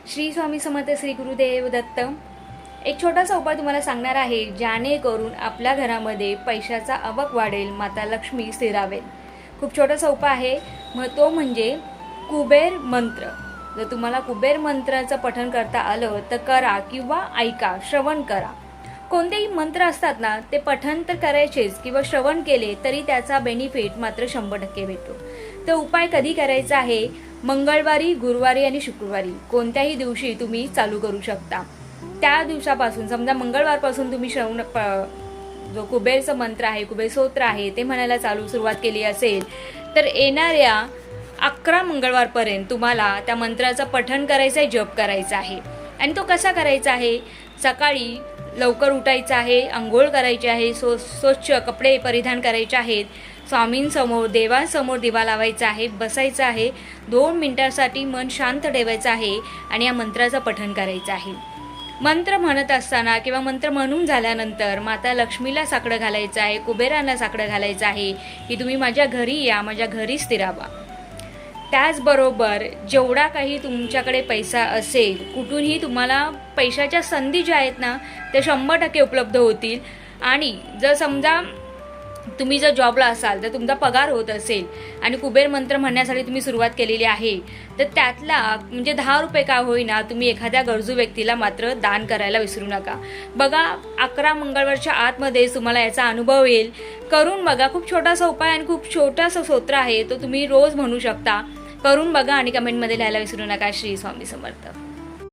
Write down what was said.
श्री स्वामी समर्थ, श्री गुरुदेव दत्त। एक छोटासा उपाय तुम्हाला सांगणार आहे, ज्याने करून आपल्या घरामध्ये पैशाचा आवक वाढेल, माता लक्ष्मी स्थिरावेल। खूप छोटासा उपाय आहे, मग तो म्हणजे कुबेर मंत्र। जर तुम्हाला कुबेर मंत्राचं पठण करता आलं तर करा किंवा ऐका, श्रवण करा। कोणतेही मंत्र असतात ना, ते पठण तर करायचेच किंवा श्रवण केले तरी त्याचा बेनिफिट मात्र 100% भेटतो। तर उपाय कधी करायचा आहे? मंगळवारी, गुरुवारी आणि शुक्रवारी कोणत्याही दिवशी तुम्ही चालू करू शकता। त्या दिवसापासून समजा मंगळवारपासून तुम्ही श्रवण जो कुबेरचं मंत्र आहे, कुबेर स्तोत्र आहे ते म्हणायला सुरुवात केली असेल तर येणाऱ्या 11 मंगळवारपर्यंत तुम्हाला त्या मंत्राचं पठण करायचं आहे, जप करायचा आहे। आणि तो कसा करायचा आहे? सकाळी लवकर उठायचं आहे, अंघोळ करायची आहे, स्वच्छ कपडे परिधान करायचे आहेत, स्वामींसमोर देवांसमोर दिवा लावायचा आहे, बसायचं आहे, 2 मिनिटांसाठी मन शांत ठेवायचं आहे आणि या मंत्राचं पठण करायचं आहे। मंत्र म्हणत असताना किंवा मंत्र म्हणून झाल्यानंतर माता लक्ष्मीला साकडं घालायचं आहे, कुबेरांना साकडं घालायचं आहे की तुम्ही माझ्या घरी या, माझ्या घरी स्थिरावा। त्याचबरोबर जेवढा काही तुमच्याकडे पैसा असेल, कुठूनही तुम्हाला पैशाच्या संधी ज्या आहेत ना ते 100% उपलब्ध होतील। आणि जर समजा तुम्ही जर जॉबला असाल तर तुमचा पगार होत असेल आणि कुबेर मंत्र म्हणण्यासाठी तुम्ही सुरुवात केलेली आहे तर त्यातला म्हणजे 10 रुपये का होईना तुम्ही एखाद्या गरजू व्यक्तीला मात्र दान करायला विसरू नका। बघा 11 मंगळवारच्या आतमध्ये तुम्हाला याचा अनुभव येईल। करून बघा, खूप छोटासा उपाय आणि खूप छोटासा स्तोत्र आहे, तो तुम्ही रोज म्हणू शकता। करून बघा आणि कमेंटमध्ये लिहायला विसरू नका। श्री स्वामी समर्थ।